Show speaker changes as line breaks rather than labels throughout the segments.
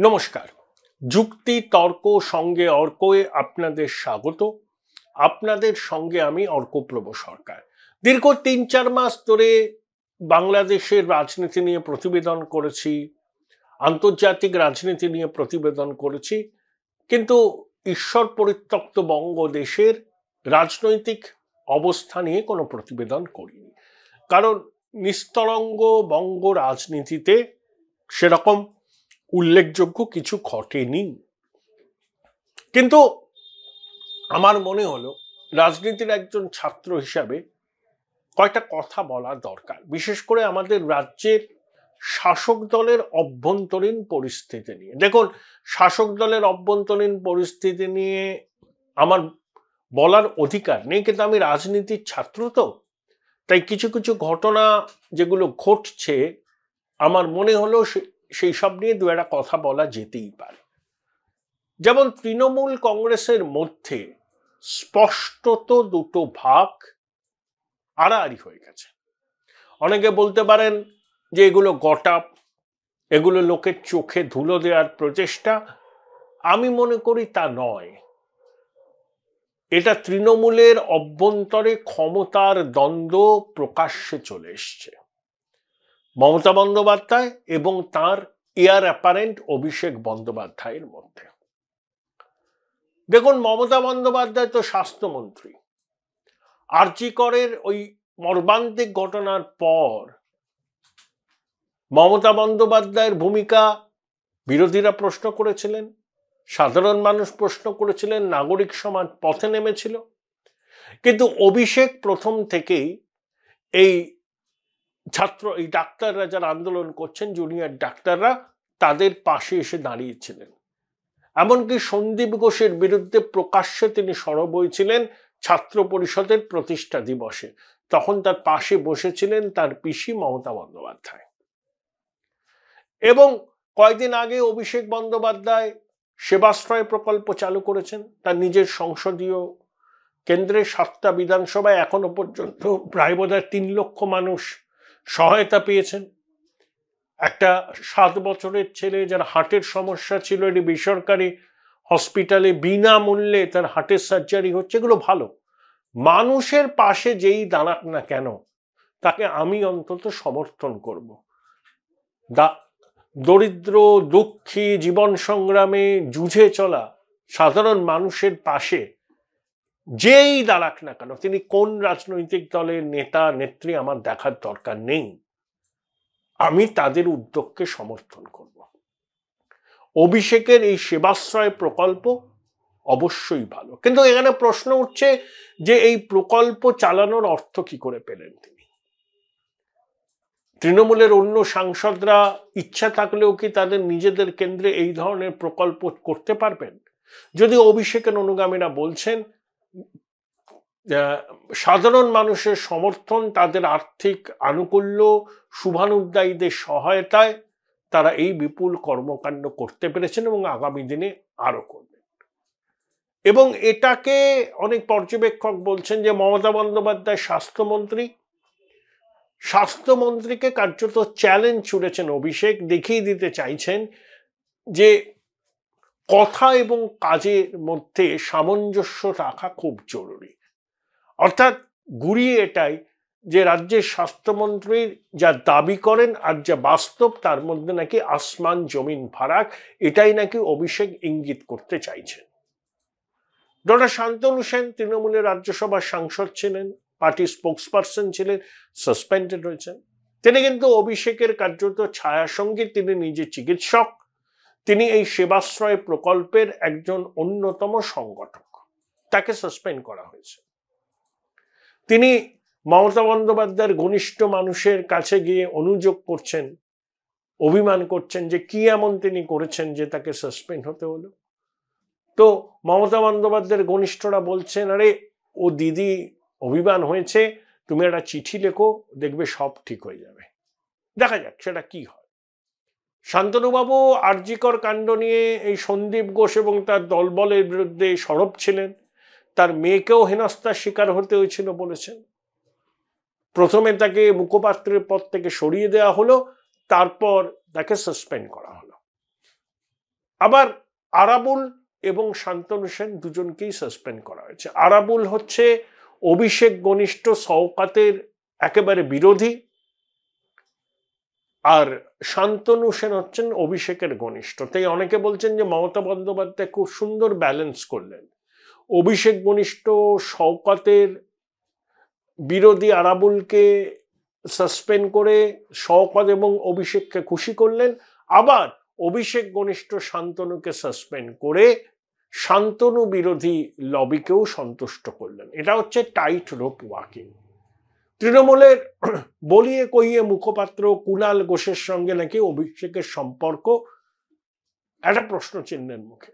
নমস্কার। যুক্তি তর্ক সঙ্গে অর্কয়ে আপনাদের স্বাগত। আপনাদের সঙ্গে আমি অর্কপ্রভ সরকার। দীর্ঘ ৩-৪ মাস ধরে বাংলাদেশের রাজনীতি নিয়ে প্রতিবেদন করেছি, আন্তর্জাতিক রাজনীতি নিয়ে প্রতিবেদন করেছি, কিন্তু ঈশ্বর পরিত্যক্ত বঙ্গদেশের রাজনৈতিক অবস্থা নিয়ে কোনো প্রতিবেদন করিনি। কারণ নিস্তরঙ্গ বঙ্গ রাজনীতিতে সেরকম উল্লেখযোগ্য কিছু ঘটেনি। কিন্তু আমার মনে হলো রাজনীতির একজন ছাত্র হিসাবে কয়টা কথা বলা দরকার, বিশেষ করে আমাদের রাজ্যের শাসক দলের অভ্যন্তরীণ পরিস্থিতি নিয়ে। দেখুন, শাসক দলের অভ্যন্তরীণ পরিস্থিতি নিয়ে আমার বলার অধিকার নেই, কিন্তু আমি রাজনীতির ছাত্র, তো তাই কিছু কিছু ঘটনা যেগুলো ঘটছে আমার মনে হলো সেই সব নিয়ে দু একটা কথা বলা যেতেই পারে। যেমন তৃণমূল কংগ্রেসের মধ্যে স্পষ্টত দুটো ভাগ আড়াআড়ি হয়ে গেছে। অনেকে বলতে পারেন যে এগুলো গটআপ, এগুলো লোকের চোখে ধুলো দেওয়ার প্রচেষ্টা। আমি মনে করি তা নয়। এটা তৃণমূলের অভ্যন্তরে ক্ষমতার দ্বন্দ্ব প্রকাশ্যে চলে এসছে মমতা বন্দ্যোপাধ্যায় এবং তার এয়ার অ্যাপারেন্ট অভিষেক বন্দ্যোপাধ্যায়ের মধ্যে। দেখুন, মমতা বন্দ্যোপাধ্যায় তো স্বাস্থ্যমন্ত্রী। আরজি করের ওই মর্মান্তিক ঘটনার পর মমতা বন্দ্যোপাধ্যায়ের ভূমিকা বিরোধীরা প্রশ্ন করেছিলেন, সাধারণ মানুষ প্রশ্ন করেছিলেন, নাগরিক সমাজ পথে নেমেছিল। কিন্তু অভিষেক প্রথম থেকেই এই ডাক্তাররা যারা আন্দোলন করছেন, জুনিয়র ডাক্তাররা, তাদের পাশে এসে দাঁড়িয়েছিলেন। এমনকি সন্দীপ ঘোষের বিরুদ্ধে প্রকাশ্যে তিনি সরব হয়েছিলেন ছাত্র পরিষদের প্রতিষ্ঠা দিবসে। তখন তার পাশে বসেছিলেন তার পিসি মমতা বন্দ্যোপাধ্যায়। এবং কয়েকদিন আগে অভিষেক বন্দ্যোপাধ্যায় সেবাশ্রয় প্রকল্প চালু করেছেন তার নিজের সংসদীয় কেন্দ্রে। 7টা বিধানসভায় এখনো পর্যন্ত প্রায় বোধহয় 3 লক্ষ মানুষ সহায়তা পেয়েছেন। একটা 7 বছরের ছেলে যার হার্টের সমস্যা ছিল, এটি বেসরকারি হসপিটালে বিনামূল্যে তার হার্টের সার্জারি হচ্ছে। এগুলো ভালো। মানুষের পাশে যেই দাঁড়াক না কেন তাকে আমি অন্তত সমর্থন করব। দরিদ্র দুঃখী জীবন সংগ্রামে যুঝে চলা সাধারণ মানুষের পাশে যেই দাঁড়াক না কেন, তিনি কোন রাজনৈতিক দলের নেতা নেত্রী আমার দেখার দরকার নেই, আমি তাদের উদ্যোগকে সমর্থন করব। অভিষেকের এই সেবাশ্রয় প্রকল্প অবশ্যই ভালো, কিন্তু এখানে প্রশ্ন উঠছে যে এই প্রকল্প চালানোর অর্থ কি করে পেলেন তিনি? তৃণমূলের অন্য সাংসদরা ইচ্ছা থাকলেও কি তাদের নিজেদের কেন্দ্রে এই ধরনের প্রকল্প করতে পারবেন? যদি অভিষেকের অনুগামীরা বলছেন সাধারণ মানুষের সমর্থন, তাদের আর্থিক আনুকূল্য, শুভানুদ্দায়ীদের সহায়তায় তারা এই বিপুল কর্মকাণ্ড করতে পেরেছেন এবং আগামী দিনে আরো করবেন। এবং এটাকে অনেক পর্যবেক্ষক বলছেন যে মমতা বন্দ্যোপাধ্যায় স্বাস্থ্যমন্ত্রীকে কার্যত চ্যালেঞ্জ ছুড়েছেন অভিষেক, দেখিয়ে দিতে চাইছেন যে কথা এবং কাজের মধ্যে সামঞ্জস্য রাখা খুব জরুরি। অর্থাৎ ঘুরিয়ে এটাই যে রাজ্যের স্বাস্থ্যমন্ত্রীর যা দাবি করেন আর যা বাস্তব তার মধ্যে নাকি আসমান জমিন ফারাক, এটাই নাকি অভিষেক ইঙ্গিত করতে চাইছেন। ডক্টর শান্তনু সেন তৃণমূলের রাজ্যসভার সাংসদ ছিলেন, পার্টি স্পোক্সপারসন ছিলেন, সাসপেন্ডেড হয়েছেন। তিনি কিন্তু অভিষেকের কার্যত ছায়াসঙ্গী, তিনি নিজে চিকিৎসক, তিনি এই সেবাশ্রয় প্রকল্পের একজন অন্যতম সংগঠক। তাকে সাসপেন্ড করা হয়েছে। তিনি মমতা বন্দ্যোপাধ্যায়ের ঘনিষ্ঠ মানুষের কাছে গিয়ে অনুযোগ করছেন, অভিমান করছেন যে কি এমন তিনি করেছেন যে তাকে সাসপেন্ড হতে হলো। তো মমতা বন্দ্যোপাধ্যায়ের ঘনিষ্ঠরা বলছেন, আরে ও দিদি অভিমান হয়েছে, তুমি একটা চিঠি লেখো, দেখবে সব ঠিক হয়ে যাবে। দেখা যাক সেটা কি হয়। শান্তনুবাবু আরজি কর কাণ্ড নিয়ে এই সন্দীপ ঘোষ এবং তার দলবলের বিরুদ্ধে সরব ছিলেন। তার মেয়েকেও হেনস্থার শিকার হতে হয়েছিল বলেছেন। প্রথমে তাকে মুখপাত্রের পদ থেকে সরিয়ে দেওয়া হলো, তারপর তাকে সাসপেন্ড করা হলো। আবার আরাবুল এবং শান্তনু সেন দুজনকেই সাসপেন্ড করা হয়েছে। আরাবুল হচ্ছে অভিষেক ঘনিষ্ঠ শওকতের একেবারে বিরোধী, আর শান্তনু সেন হচ্ছেন অভিষেকের ঘনিষ্ঠ। তাই অনেকে বলছেন যে মমতা বন্দ্যোপাধ্যায় খুব সুন্দর ব্যালেন্স করলেন, অভিষেক ঘনিষ্ঠ শওকতের বিরোধী আরাবুলকে সাসপেন্ড করে শওকত এবং অভিষেককে খুশি করলেন, আবার অভিষেক ঘনিষ্ঠ শান্তনুকে সাসপেন্ড করে শান্তনু বিরোধী লবিকেও সন্তুষ্ট করলেন। এটা হচ্ছে টাইট রোপ ওয়াকিং। তৃণমূলের বলিয়ে কইয়ে মুখপাত্র কুণাল ঘোষের সঙ্গে নাকি অভিষেকের সম্পর্ক একটা প্রশ্ন চিহ্নের মুখে।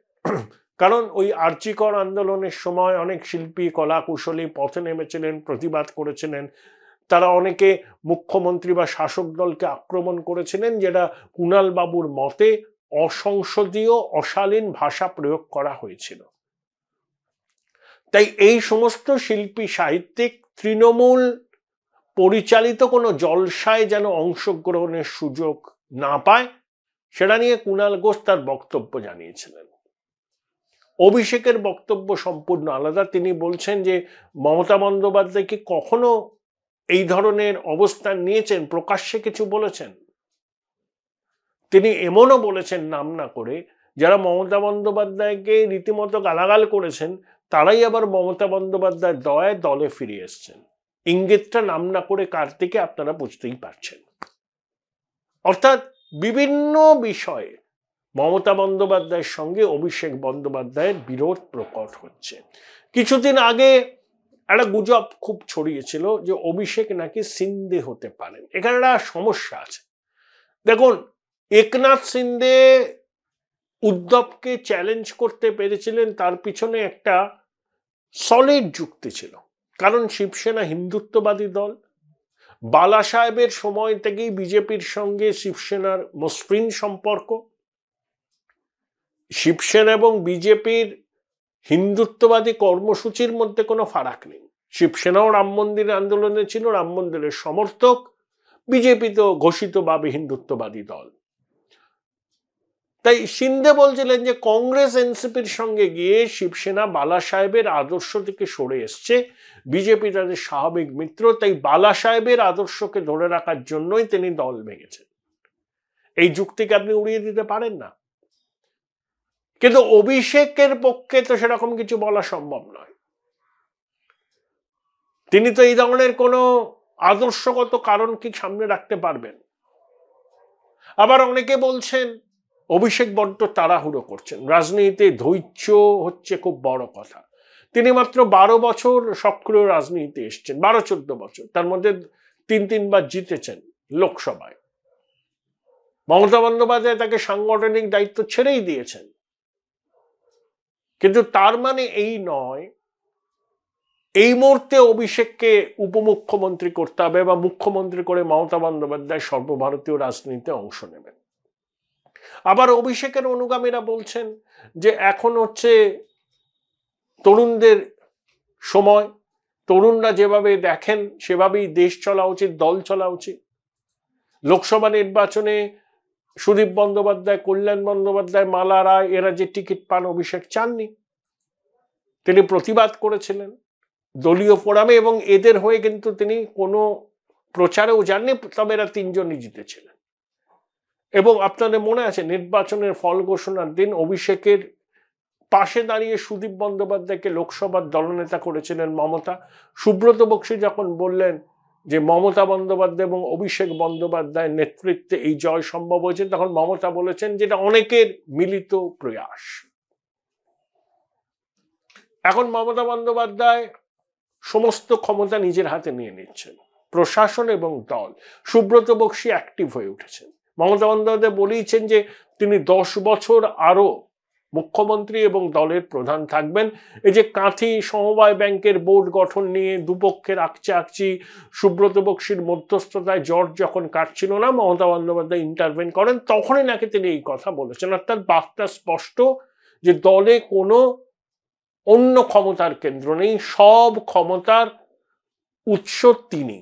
কারণ ওই আর্চিকর আন্দোলনের সময় অনেক শিল্পী কলা কুশলী পথে নেমেছিলেন, প্রতিবাদ করেছিলেন, তারা অনেকে মুখ্যমন্ত্রী বা শাসক দলকে আক্রমণ করেছিলেন, যেটা কুণাল বাবুর মতে অসংসদীয় অশালীন ভাষা প্রয়োগ করা হয়েছিল। তাই এই সমস্ত শিল্পী সাহিত্যিক তৃণমূল পরিচালিত কোনো জলসায় যেন অংশগ্রহণের সুযোগ না পায়, সেটা নিয়ে কুণাল ঘোষ তার বক্তব্য জানিয়েছিলেন। অভিষেকের বক্তব্য সম্পূর্ণ আলাদা। তিনি বলছেন যে মমতা বন্দ্যোপাধ্যায় কি কখনো এই ধরনের অবস্থান নিয়েছেন, প্রকাশ্যে কিছু বলেছেন? তিনি এমনও বলেছেন নাম না করে, যারা মমতা বন্দ্যোপাধ্যায়কে রীতিমতো গালাগাল করেছেন তারাই আবার মমতা বন্দ্যোপাধ্যায়ের দয়ায় দলে ফিরে এসছেন। ইঙ্গিতটা নাম না করে কার থেকে আপনারা বুঝতেই পারছেন। অর্থাৎ বিভিন্ন বিষয়ে মমতা বন্দ্যোপাধ্যায়ের সঙ্গে অভিষেক বন্দ্যোপাধ্যায়ের বিরোধ প্রকট হচ্ছে। কিছুদিন আগে একটা গুজব খুব ছড়িয়েছিল যে অভিষেক নাকি সিন্ধে হতে পারেন। এখানে একটা সমস্যা আছে। দেখুন, একনাথ সিন্ধে উদ্ধবকে চ্যালেঞ্জ করতে পেরেছিলেন, তার পিছনে একটা সলিড যুক্তি ছিল। কারণ শিবসেনা হিন্দুত্ববাদী দল, বালা সাহেবের সময় থেকেই বিজেপির সঙ্গে শিবসেনার মসৃণ সম্পর্ক, শিবসেনা এবং বিজেপির হিন্দুত্ববাদী কর্মসূচির মধ্যে কোনো ফারাক নেই। শিবসেনাও রাম মন্দির আন্দোলনে ছিল, রাম মন্দিরের সমর্থক, বিজেপি তো ঘোষিতভাবে হিন্দুত্ববাদী দল। তাই সিন্ধে বলছিলেন যে কংগ্রেস এনসিপির সঙ্গে গিয়ে শিবসেনা বালা সাহেবের আদর্শ থেকে সরে এসছে, বিজেপি তাদের স্বাভাবিক মিত্র, তাই বালা সাহেবের আদর্শকে ধরে রাখার জন্যই তিনি দল ভেঙেছেন। এই যুক্তিকে আপনি উড়িয়ে দিতে পারেন না। কিন্তু অভিষেকের পক্ষে তো সেরকম কিছু বলা সম্ভব নয়। তিনি তো এই ধরনের কোনো আদর্শগত কারণ কি সামনে রাখতে পারবেন? আবার অনেকে বলছেন অভিষেক বড্ড তাড়াহুড়ো করছেন, রাজনীতিতে ধৈর্য হচ্ছে খুব বড় কথা। তিনি মাত্র 12 বছর সক্রিয় রাজনীতিতে এসছেন, 12-14 বছর, তার মধ্যে 3-3বার জিতেছেন লোকসভায়। মমতা বন্দ্যোপাধ্যায় তাকে সাংগঠনিক দায়িত্ব ছেড়েই দিয়েছেন। কিন্তু তার মানে এই নয় এই মুহূর্তে অভিষেককে উপমুখ্যমন্ত্রী করতে হবে বা মুখ্যমন্ত্রী করে মমতা বন্দ্যোপাধ্যায় সর্বভারতীয় রাজনীতিতে অংশ নেবেন। আবার অভিষেকের অনুগামীরা বলছেন যে এখন হচ্ছে তরুণদের সময়, তরুণরা যেভাবে দেখেন সেভাবেই দেশ চলা উচিত, দল চলা উচিত। লোকসভা নির্বাচনে সুদীপ বন্দ্যোপাধ্যায়, কল্যাণ বন্দ্যোপাধ্যায়, মালা রায় এরা যে টিকিট পান অভিষেক চাননি, তিনি প্রতিবাদ করেছিলেন দলীয় ফোরামে, এবং এদের হয়ে কিন্তু তিনি কোনো প্রচারেও যাননি, তবে এরা 3 জনই জিতেছিলেন। এবং আপনাদের মনে আছে নির্বাচনের ফল ঘোষণার দিন অভিষেকের পাশে দাঁড়িয়ে সুদীপ বন্দ্যোপাধ্যায়কে লোকসভার দলনেতা করেছিলেন মমতা। সুব্রত বক্সী যখন বললেন যে মমতা বন্দ্যোপাধ্যায় এবং অভিষেক বন্দ্যোপাধ্যায়ের নেতৃত্বে এই জয় সম্ভব হয়েছে, তখন মমতা বলেছেন যেটা অনেকের মিলিত প্রয়াস। এখন মমতা বন্দ্যোপাধ্যায় সমস্ত ক্ষমতা নিজের হাতে নিয়ে নিচ্ছেন, প্রশাসন এবং দল। সুব্রত বক্সী অ্যাক্টিভ হয়ে উঠেছেন। মমতা বন্দ্যোপাধ্যায় বলেইছেন যে তিনি 10 বছর আরো মুখ্যমন্ত্রী এবং দলের প্রধান থাকবেন। এই যে কাঁথি সমবায় ব্যাংকের বোর্ড গঠন নিয়ে দুপক্ষের আকচি, সুব্রত বক্সীর মধ্যস্থতায় জট যখন কাটছিল না, মমতা বন্দ্যোপাধ্যায় ইন্টারভেন করেন, তখনই নাকি তিনি এই কথা বলেছেন। অর্থাৎ বার্তা স্পষ্ট যে দলে কোনো অন্য ক্ষমতার কেন্দ্র নেই, সব ক্ষমতার উৎস তিনি।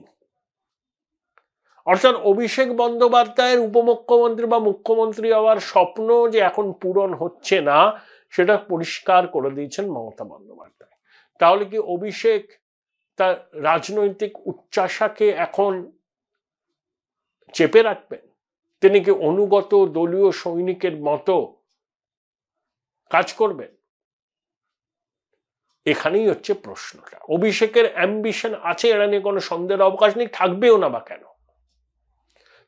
অর্থাৎ অভিষেক বন্দ্যোপাধ্যায়ের উপমুখ্যমন্ত্রী বা মুখ্যমন্ত্রী হওয়ার স্বপ্ন যে এখন পূরণ হচ্ছে না সেটা পরিষ্কার করে দিয়েছেন মমতা বন্দ্যোপাধ্যায়। তাহলে কি অভিষেক তার রাজনৈতিক উচ্চাশাকে এখন চেপে রাখবেন? তিনি কি অনুগত দলীয় সৈনিকের মতো কাজ করবেন? এখানেই হচ্ছে প্রশ্নটা। অভিষেকের অ্যাম্বিশন আছে, এটা নিয়ে কোনো সন্দেহের অবকাশ নেই, থাকবেও না বা কেন।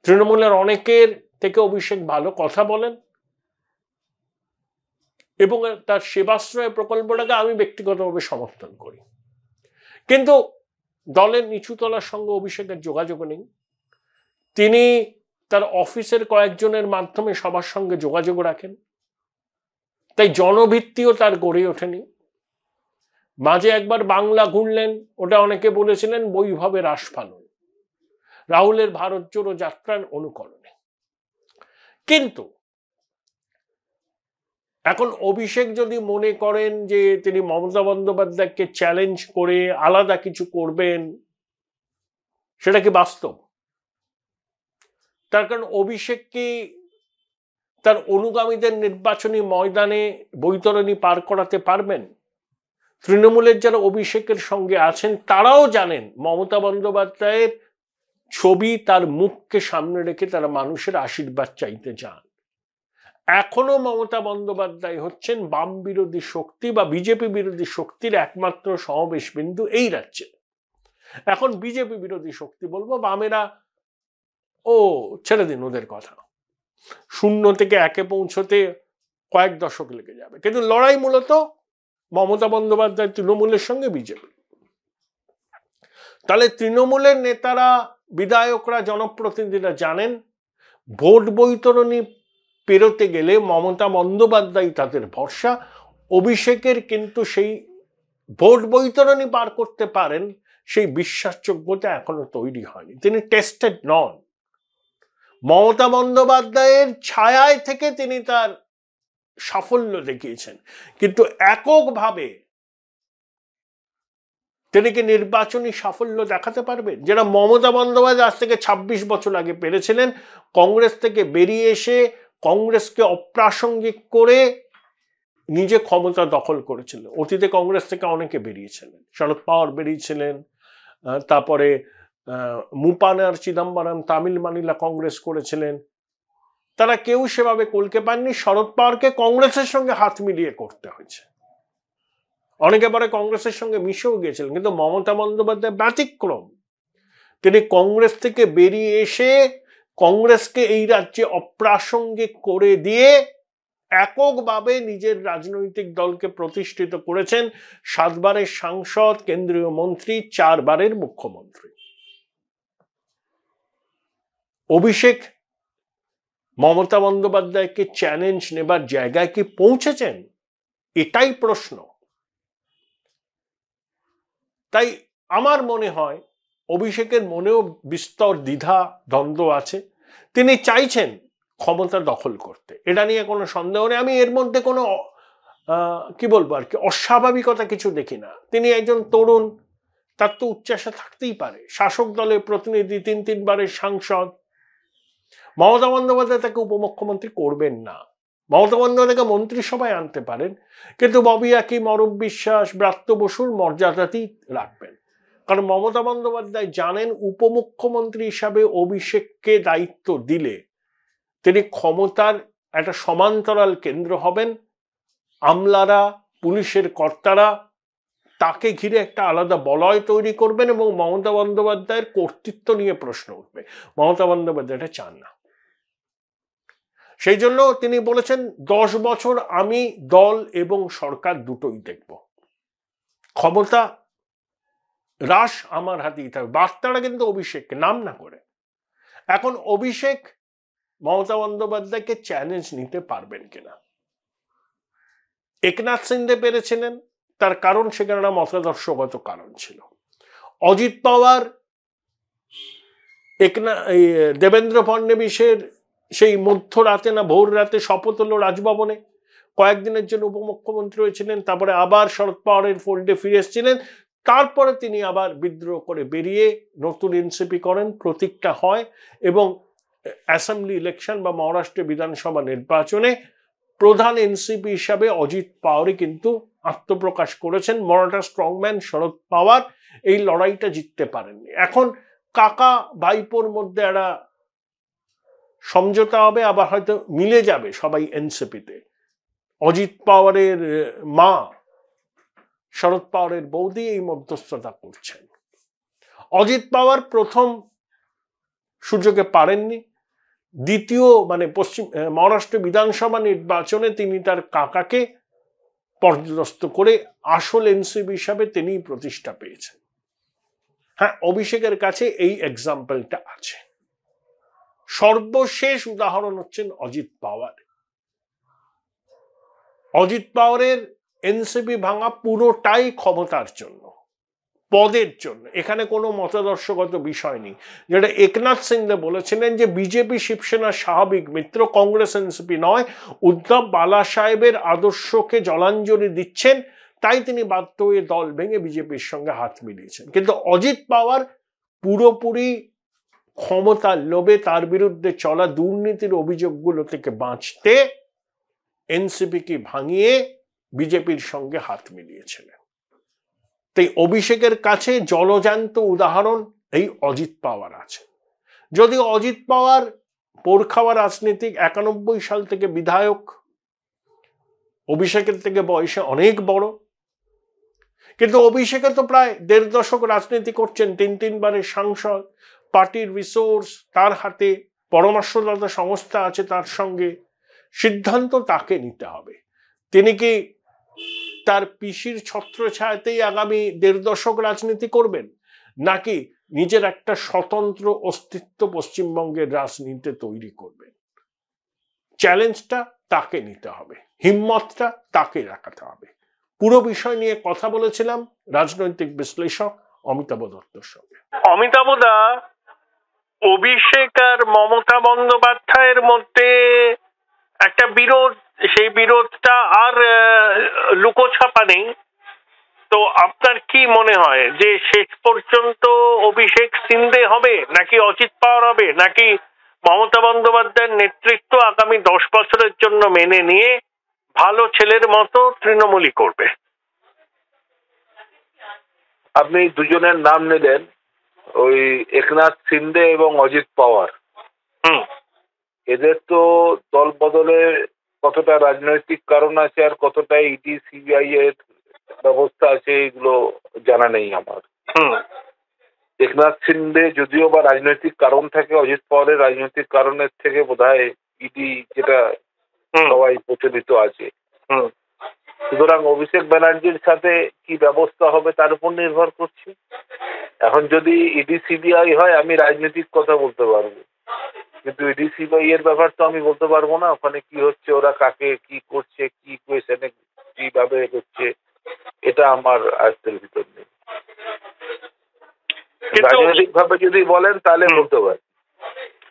তৃণমূলের অনেকের থেকে অভিষেক ভালো কথা বলেন এবং তার সেবাশ্রয় প্রকল্পটাকে আমি ব্যক্তিগতভাবে সমর্থন করি, কিন্তু দলের নিচুতলার সঙ্গে অভিষেকের যোগাযোগ নেই। তিনি তার অফিসের কয়েকজনের মাধ্যমে সবার সঙ্গে যোগাযোগ রাখেন, তাই জনভিত্তিও তার গড়ে ওঠেনি। মাঝে একবার বাংলা ঘুরলেন, ওটা অনেকে বলেছিলেন বৈভবের আস্ফালন, রাহুলের ভারত জোড়ো যাত্রার অনুকরণে। কিন্তু এখন অভিষেক যদি মনে করেন যে তিনি মমতা বন্দ্যোপাধ্যায়কে চ্যালেঞ্জ করে আলাদা কিছু করবেন, সেটা কি বাস্তব? তার কারণ অভিষেক কি তার অনুগামীদের নির্বাচনী ময়দানে বৈতরণী পার করাতে পারবেন? তৃণমূলের যারা অভিষেকের সঙ্গে আছেন তারাও জানেন মমতা বন্দ্যোপাধ্যায়ের ছবি, তার মুখকে সামনে রেখে তারা মানুষের আশীর্বাদ চাইতে যান। এখনো মমতা বন্দ্যোপাধ্যায় হচ্ছেন বাম বিরোধী শক্তি বা বিজেপি বিরোধী শক্তির একমাত্র সমাবেশ বিন্দু এই রাজ্যে। এখন বিজেপি বিরোধী শক্তি বলবো, বামেরা ছেড়ে দিন ওদের কথা, 0 থেকে 1-এ পৌঁছতে কয়েক দশক লেগে যাবে। কিন্তু লড়াই মূলত মমতা বন্দ্যোপাধ্যায় তৃণমূলের সঙ্গে বিজেপি। তাহলে তৃণমূলের নেতারা, বিধায়করা, জনপ্রতিনিধিরা জানেন ভোট বৈতরণী পেরোতে গেলে মমতা বন্দ্যোপাধ্যায় তাদের ভরসা। অভিষেকের কিন্তু সেই ভোট বৈতরণী পার করতে পারেন সেই বিশ্বাসযোগ্যতা এখনো তৈরি হয়নি। তিনি টেস্টেড নন। মমতা বন্দ্যোপাধ্যায়ের ছায়ায় থেকে তিনি তার সাফল্য দেখিয়েছেন, কিন্তু এককভাবে তিনি কি নির্বাচনী সাফল্য দেখাতে পারবেন? যেটা মমতা বন্দ্যোপাধ্যায় আজ থেকে 26 বছর আগে পেরেছিলেন, কংগ্রেস থেকে বেরিয়ে এসে কংগ্রেসকে অপ্রাসঙ্গিক করে নিজে ক্ষমতা দখল করেছিল। অতীতে কংগ্রেস থেকে অনেকে বেরিয়েছিলেন, শরদ পাওয়ার বেরিয়েছিলেন, তারপরে মুপানার চিদম্বরম তামিল মানিলা কংগ্রেস করেছিলেন। তারা কেউ সেভাবে কলকে পাননি। শরদ পাওয়ারকে কংগ্রেসের সঙ্গে হাত মিলিয়ে করতে হয়েছে। অনেকে পরে কংগ্রেসের সঙ্গে মিশেও গিয়েছিলেন, কিন্তু মমতা বন্দ্যোপাধ্যায় ব্যতিক্রম। তিনি কংগ্রেস থেকে বেরিয়ে এসে কংগ্রেসকে এই রাজ্যে অপ্রাসঙ্গিক করে দিয়ে এককভাবে নিজের রাজনৈতিক দলকে প্রতিষ্ঠিত করেছেন। 7 বারের সাংসদ, কেন্দ্রীয় মন্ত্রী, 4 বারের মুখ্যমন্ত্রী। অভিষেক মমতা বন্দ্যোপাধ্যায়কে চ্যালেঞ্জ নেবার জায়গায় কি পৌঁছেছেন? এটাই প্রশ্ন। তাই আমার মনে হয় অভিষেকের মনেও বিস্তর দ্বিধা দ্বন্দ্ব আছে। তিনি চাইছেন ক্ষমতা দখল করতে, এটা নিয়ে কোনো সন্দেহ নেই। আমি এর মধ্যে কোনো কি বলবো আর কি অস্বাভাবিকতা কিছু দেখি না। তিনি একজন তরুণ, তার তো উচ্চাশা থাকতেই পারে। শাসক দলের প্রতিনিধি, 3 বারের সাংসদ। মমতা বন্দ্যোপাধ্যায় তাকে উপমুখ্যমন্ত্রী করবেন না। মমতা বন্দ্যোপাধ্যায়কে মন্ত্রিসভায় আনতে পারেন, কিন্তু ববি হাকিম, অরূপ বিশ্বাস, ব্রাত্য বসুর মর্যাদাতেই রাখবেন। কারণ মমতা বন্দ্যোপাধ্যায় জানেন উপমুখ্যমন্ত্রী হিসাবে অভিষেককে দায়িত্ব দিলে তিনি ক্ষমতার একটা সমান্তরাল কেন্দ্র হবেন। আমলারা, পুলিশের কর্তারা তাকে ঘিরে একটা আলাদা বলয় তৈরি করবেন এবং মমতা বন্দ্যোপাধ্যায়ের কর্তৃত্ব নিয়ে প্রশ্ন উঠবে। মমতা বন্দ্যোপাধ্যায় এটা চান না। সেই জন্য তিনি বলেছেন 10 বছর আমি দল এবং সরকার দুটোই দেখব, ক্ষমতা রাস আমার হাতেই থাকবে। বার্তাটা কিন্তু অভিষেককে নাম না করে। এখন অভিষেক মমতা বন্দ্যোপাধ্যায়কে চ্যালেঞ্জ নিতে পারবেন কিনা? একনাথ সিন্ধে পেরেছিলেন, তার কারণ সেখানে একটা মতাদর্শগত কারণ ছিল। অজিত পাওয়ার দেবেন্দ্র ফডনবিসের সেই মধ্যরাতে না ভোর রাতে শপথ হলো রাজভবনে, কয়েকদিনের জন্য উপমুখ্যমন্ত্রী হয়েছিলেন, তারপরে আবার শরদ পাওয়ারের ফোল্ডে ফিরে এসেছিলেন। তারপরে তিনি আবার বিদ্রোহ করে বেরিয়ে নতুন এনসিপি করেন, প্রতীকটা হয় এবং অ্যাসেম্বলি ইলেকশন বা মহারাষ্ট্র বিধানসভা নির্বাচনে প্রধান এনসিপি হিসাবে অজিত পাওয়ারই কিন্তু আত্মপ্রকাশ করেছেন। মরাঠা স্ট্রংম্যান শরদ পাওয়ার এই লড়াইটা জিততে পারেননি। এখন কাকা ভাইপোর মধ্যে একটা সমঝোতা হবে, আবার হয়তো মিলে যাবে সবাই এনসিপিতে। অজিত পাওয়ারের মা শরদ পাওয়ারের বৌদি এই মধ্যস্থতা করছেন। অজিত পাওয়ার প্রথম সুযোগে পারেননি, দ্বিতীয় মানে মহারাষ্ট্র বিধানসভা নির্বাচনে তিনি তার কাকাকে পর্যদস্ত করে আসল এনসিপি হিসাবে তিনি প্রতিষ্ঠা পেয়েছেন। হ্যাঁ, অভিষেকের কাছে এই এক্সাম্পলটা আছে। সর্বশেষ উদাহরণ হচ্ছেন অজিত পাওয়ার। অজিত পাওয়ারের এনসিপি ভাঙা পুরোটাই ক্ষমতার জন্য, পদের জন্য। এখানে কোনো মতাদর্শগত বিষয় নেই। যেটা একনাথ সিন্ধে বলেছিলেন যে বিজেপি শিবসেনার স্বাভাবিক মিত্র, কংগ্রেস এনসিপি নয়। উদ্ধব বালা সাহেবের আদর্শকে জলাঞ্জলি দিচ্ছেন, তাই তিনি বাধ্য হয়ে দল ভেঙে বিজেপির সঙ্গে হাত মিলিয়েছেন। কিন্তু অজিত পাওয়ার পুরোপুরি ক্ষমতার লোভে তার বিরুদ্ধে চলা দুর্নীতির অভিযোগগুলো থেকে বাঁচতে এনসিপিকে ভাঙিয়ে বিজেপির সঙ্গে হাত মিলিয়েছিলেন। তাই অভিষেকের কাছে জলজান্ত উদাহরণ এই অজিত পাওয়ার আছে। যদিও অজিত পাওয়ার পোরখাওয়া রাজনীতিক, 91 সাল থেকে বিধায়ক, অভিষেকের থেকে বয়সে অনেক বড়, কিন্তু অভিষেকে তো প্রায় 1.5 দশক রাজনীতি করছেন, 3 বারের সাংসদ, পার্টির রিসোর্স তার হাতে, পরামর্শদাতা সংস্থা আছে তার সঙ্গে। সিদ্ধান্ত তাকে নিতে হবে। তিনি কি তার পিসির ছত্রছায়াতেই আগামী 1.5 দশক রাজনীতি করবেন, নাকি নিজের একটা স্বতন্ত্র অস্তিত্ব পশ্চিমবঙ্গের রাজনীতিতে তৈরি করবেন? চ্যালেঞ্জটা তাকে নিতে হবে, হিম্মতটা তাকে রাখাতে হবে। পুরো বিষয় নিয়ে কথা বলেছিলাম রাজনৈতিক বিশ্লেষক অমিতাভ দত্তর সঙ্গে। অমিতাভ দা, অভিষেক আর মমতা বন্দ্যোপাধ্যায়ের মধ্যে একটা বিরোধ, সেই বিরোধটা আর লুকোছাপা নেই। তো আপনার কি মনে হয় যে শেষ পর্যন্ত অভিষেক সিন্ধে হবে, নাকি অজিত পাওয়ার হবে, নাকি মমতা বন্দ্যোপাধ্যায়ের নেতৃত্ব আগামী 10 বছরের জন্য মেনে নিয়ে ভালো ছেলের মতো তৃণমূলই করবে?
আপনি দুজনের নাম নিলেন, ওই একনাথ সিন্ধে এবং অজিত পাওয়ার। এদের তো দল বদলে কতটা রাজনৈতিক কারণ আছে আর কতটা ইডি সিবিআই এর ব্যবস্থা আছে এগুলো জানা নেই আমার। একনাথ সিন্ধে যদিও বা রাজনৈতিক কারণ থাকে, অজিত পাওয়ারের রাজনৈতিক কারণের থেকে বোধহয় ইডি, যেটা সবাই প্রচলিত আছে। সুতরাং অভিষেক ব্যানার্জির সাথে কি ব্যবস্থা হবে তার উপর নির্ভর করছে। এখন যদি ইডি সিবিআই হয় আমি রাজনৈতিক কথা বলতে পারবো, কিন্তু ইডি সিবিআই এর ব্যাপার তো আমি বলতে পারবো না। ওখানে কি হচ্ছে, ওরা কাকে কি করছে, কি কোয়েশনে কিভাবে হচ্ছে, এটা আমার আয়ত্তের ভিতর নেই। রাজনৈতিক ভাবে যদি বলেন তাহলে বলতে পারি।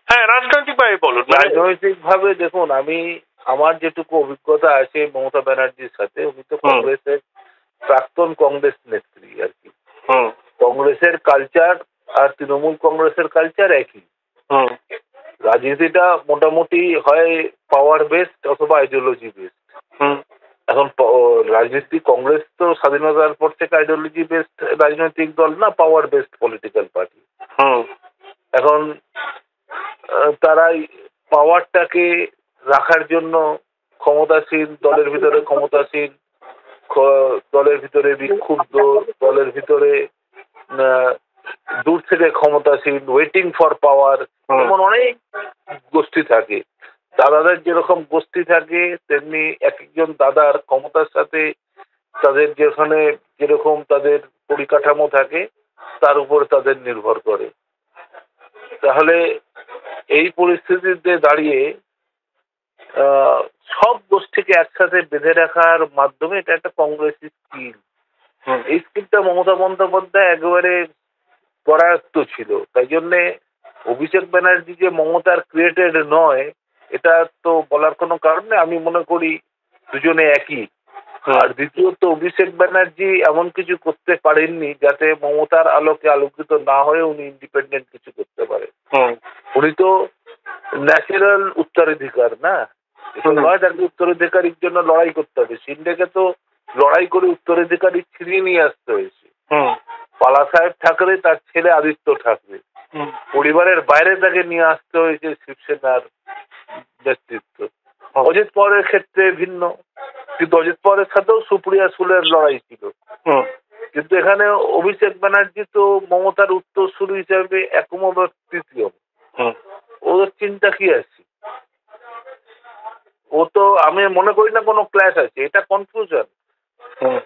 হ্যাঁ, রাজনৈতিক ভাবে বলুন।
রাজনৈতিক ভাবে দেখুন, আমার যেটুকু অভিজ্ঞতা আছে মমতা ব্যানার্জির সাথে, উনি তো কংগ্রেসের প্রাক্তন কংগ্রেস নেত্রী আর কি। কংগ্রেসের কালচার আর তৃণমূল কংগ্রেসের কালচার একই। রাজনীতিটা মোটামুটি হয় পাওয়ার বেসড অথবা আইডিওলজি বেসড। এখন রাজনীতি, কংগ্রেস তো স্বাধীনতার পর থেকে আইডিওলজি বেসড রাজনৈতিক দল না, পাওয়ার বেসড পলিটিক্যাল পার্টি। এখন তারাই পাওয়ারটাকে রাখার জন্য ক্ষমতাসীন দলের ভিতরে ক্ষমতাসীন, দলের ভিতরে বিক্ষুব্ধ, দলের ভিতরে দূর থেকে ক্ষমতাসীন, ওয়েটিং ফর পাওয়ার, এমন অনেক গোষ্ঠী থাকে। দাদাদের যেরকম গোষ্ঠী থাকে তেমনি এক একজন দাদার ক্ষমতার সাথে তাদের যেখানে যেরকম তাদের পরিকাঠামো থাকে তার উপর তাদের নির্ভর করে। তাহলে এই পরিস্থিতিতে দাঁড়িয়ে সব গোষ্ঠীকে একসাথে বেঁধে রাখার মাধ্যমে এটা একটা কংগ্রেসি স্কিল। এই স্কিলটা মমতা বন্দ্যোপাধ্যায় একেবারে পরায়ত্ত ছিল। তাই জন্যে অভিষেক ব্যানার্জি যে মমতার ক্রিয়েটেড নয় এটা তো বলার কোনো কারণ নেই। আমি মনে করি দুজনে একই। আর দ্বিতীয়ত অভিষেক ব্যানার্জি এমন কিছু করতে পারেননি যাতে মমতার আলোকে আলোকিত না হয়ে উনি ইন্ডিপেন্ডেন্ট কিছু করতে পারে। উনি তো ন্যাচারাল উত্তরাধিকার না, নয় তাকে উত্তরাধিকারীর জন্য লড়াই করতে হবে। সিন্ডেকে তো লড়াই করে উত্তরাধিকারী ছিনিয়ে নিয়ে আসতে হয়েছে। পালা সাহেব ঠাকরে তার ছেলে আদিত্য ঠাকরে, পরিবারের বাইরে তাকে নিয়ে আসতে হয়েছে শিবসেনার নেতৃত্ব। অজিত পাওয়ারের ক্ষেত্রে ভিন্ন, কিন্তু অজিত পাওয়ারের সাথেও সুপ্রিয়া সুলের লড়াই ছিল। কিন্তু এখানে অভিষেক ব্যানার্জি তো মমতার উত্তরসূরি হিসাবে একম বা তৃতীয়। ওদের চিন্তা কি আছে? ও তো আমি মনে করি না কোনো ক্ল্যাশ আছে, এটা কনফিউশন।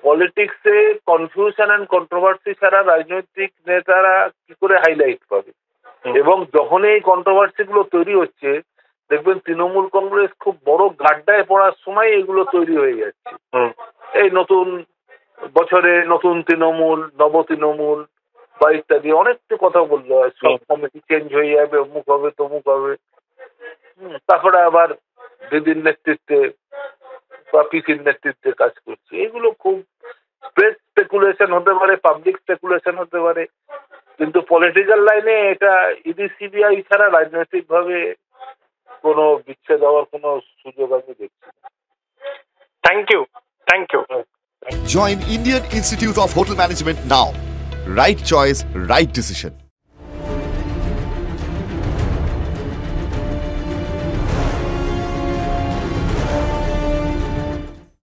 পলিটিক্সে কনফিউশন এন্ড কন্ট্রোভার্সি ছাড়া রাজনৈতিক নেতারা কি করে হাইলাইট পাবে? এবং যখন এই কন্ট্রোভার্সি গুলো তৈরি হচ্ছে দেখবেন তৃণমূল কংগ্রেস খুব বড় গাড্ডায় পড়ার সময় এগুলো তৈরি হয়ে যাচ্ছে। এই নতুন বছরে নতুন তৃণমূল, নব তৃণমূল বা ইত্যাদি অনেক কথা বললো, সব কমিটি চেঞ্জ হয়ে যাবে, অমুক হবে তমুক হবে। তারপরে আবার দিদির নেতৃত্বে বা পিসির নেতৃত্বে কাজ করছে। এগুলো খুব প্রেস স্পেকুলেশন হতে পারে, পাবলিক স্পেকুলেশন হতে পারে, কিন্তু পলিটিক্যাল লাইনে এটা ইডি সিবিআই ছাড়া রাজনৈতিক ভাবে কোনো বিচ্ছেদ হওয়ার কোনো সুযোগ আমি দেখছি না।
Thank you.
Join Indian Institute of Hotel Management now. Right choice, right decision.